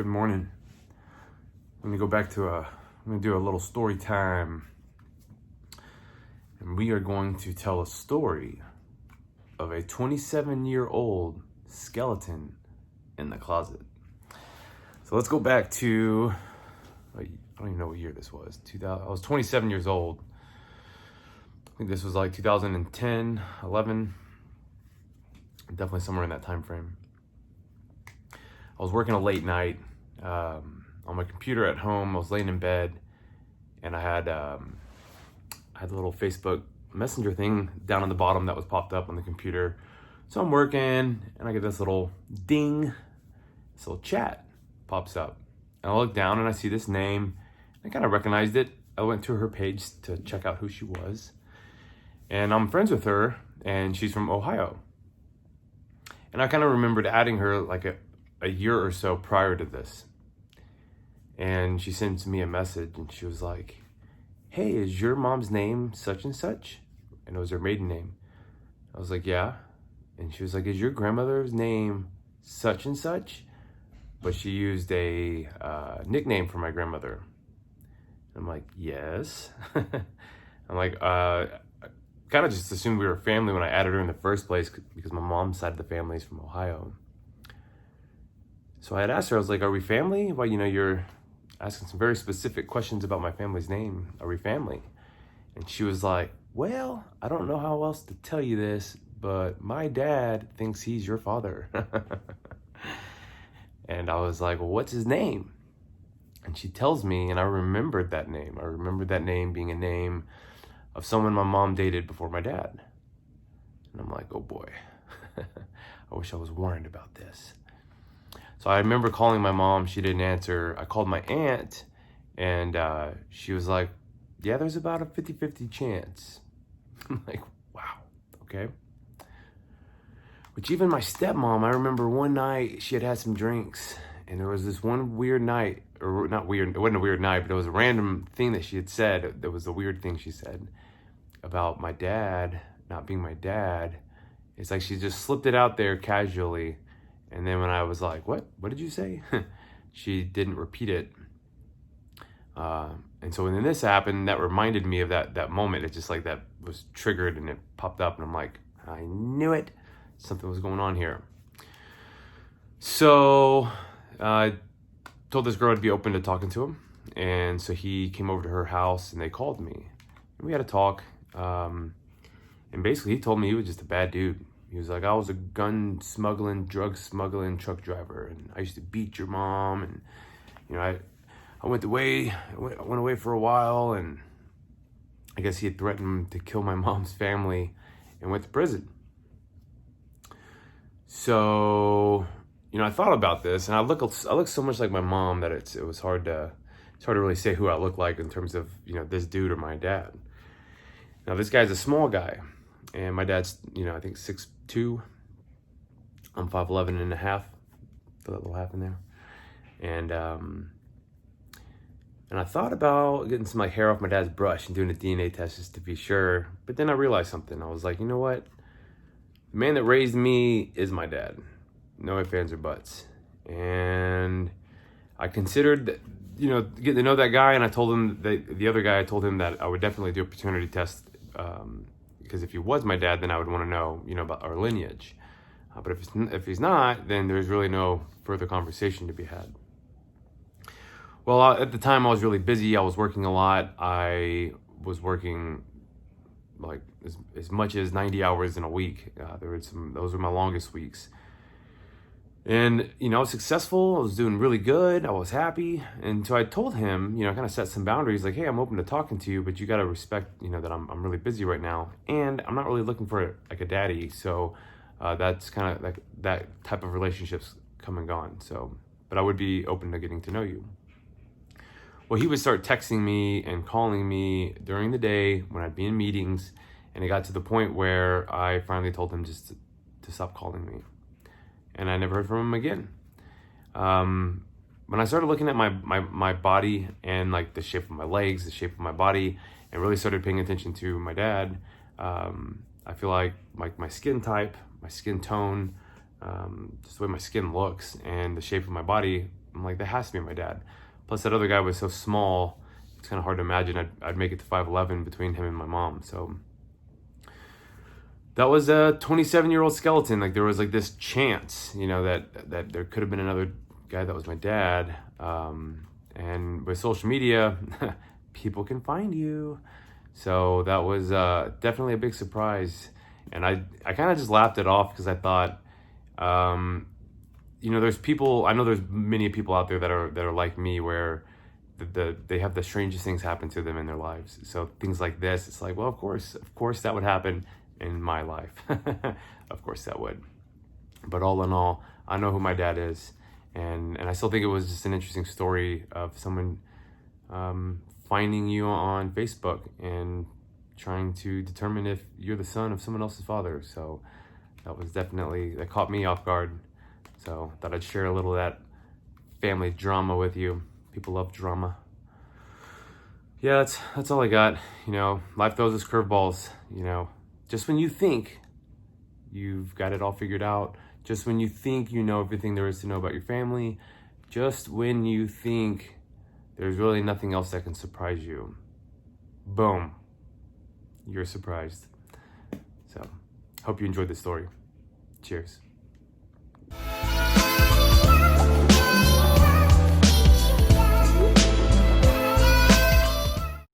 Good morning. I'm gonna go back to I'm gonna do a little story time. And we are going to tell a story of a 27-year-old skeleton in the closet. So let's go back to, I don't even know what year this was. I was 27 years old. I think this was like 2010, 11, definitely somewhere in that time frame. I was working a late night on my computer at home. I was laying in bed, and I had a little Facebook Messenger thing down on the bottom that was popped up on the computer. So I'm working, and I get this little ding, this little chat pops up. And I look down, and I see this name. I kind of recognized it. I went to her page to check out who she was. And I'm friends with her, and she's from Ohio. And I kind of remembered adding her like a year or so prior to this. And she sends me a message, and she was like, "Hey, is your mom's name such and such?" And it was her maiden name. I was like, "Yeah." And she was like, "Is your grandmother's name such and such?" But she used a nickname for my grandmother. I'm like, "Yes." I'm like, kind of just assumed we were family when I added her in the first place because my mom's side of the family is from Ohio. So I had asked her, I was like, "Are we family? Well, you're asking some very specific questions about my family's name. Are we family?" And she was like, "Well, I don't know how else to tell you this, but my dad thinks he's your father." And I was like, "Well, what's his name?" And she tells me, and I remembered that name. I remembered that name being a name of someone my mom dated before my dad. And I'm like, oh boy, I wish I was warned about this. So I remember calling my mom. She didn't answer. I called my aunt, and she was like, "Yeah, there's about a 50-50 chance." I'm like, wow, okay. Which even my stepmom, I remember one night she had some drinks, and there was this one weird night, or not weird, it wasn't a weird night, but it was a random thing that she had said. That was a weird thing she said about my dad not being my dad. It's like she just slipped it out there casually. And then when I was like, what did you say? She didn't repeat it. And so when this happened, that reminded me of that moment. It just like that was triggered and it popped up, and I'm like, I knew it. Something was going on here. So I told this girl I'd be open to talking to him. And so he came over to her house, and they called me. And we had a talk. And basically he told me he was just a bad dude. He was like, "I was a gun smuggling, drug smuggling truck driver, and I used to beat your mom, and I went away for a while, and I guess he had threatened to kill my mom's family and went to prison." So, I thought about this, and I look so much like my mom that it was hard to really say who I look like in terms of, this dude or my dad. Now, this guy's a small guy, and my dad's, I think 6'2". I'm 5'11 and a half. Throw that little half in there. And I thought about getting some hair off my dad's brush and doing a DNA test just to be sure. But then I realized something. I was like, you know what? The man that raised me is my dad. No ifs, ands, or buts. And I considered, getting to know that guy, and I told him the other guy, I told him that I would definitely do a paternity test. Because if he was my dad, then I would want to know, about our lineage. But if he's not, then there's really no further conversation to be had. Well, at the time I was really busy. I was working a lot. I was working like as much as 90 hours in a week. Those were my longest weeks. And, I was successful. I was doing really good. I was happy. And so I told him, kind of set some boundaries like, "Hey, I'm open to talking to you, but you got to respect, that I'm really busy right now. And I'm not really looking for like a daddy. So that's kind of like that type of relationship's come and gone. So, but I would be open to getting to know you." Well, he would start texting me and calling me during the day when I'd be in meetings. And it got to the point where I finally told him just to stop calling me. And I never heard from him again. When I started looking at my body and like the shape of my legs, the shape of my body, and really started paying attention to my dad, I feel like my skin type, my skin tone, just the way my skin looks and the shape of my body I'm like, that has to be my dad. Plus that other guy was so small, it's kind of hard to imagine I'd make it to 5'11" between him and my mom. So that was a 27-year-old skeleton. Like there was like this chance, you know, that there could have been another guy that was my dad. And with social media, people can find you. So that was definitely a big surprise. And I kind of just laughed it off because I thought, you know, there's people, I know there's many people out there that are like me, where they have the strangest things happen to them in their lives. So things like this, it's like, well, of course that would happen in my life. Of course that would. But all in all, I know who my dad is. And I still think it was just an interesting story of someone finding you on Facebook and trying to determine if you're the son of someone else's father. So that caught me off guard. So thought I'd share a little of that family drama with you. People love drama. Yeah, that's all I got. You know, life throws us curveballs. You know, just when you think you've got it all figured out, just when you think you know everything there is to know about your family, just when you think there's really nothing else that can surprise you, boom, you're surprised. So, hope you enjoyed the story. Cheers.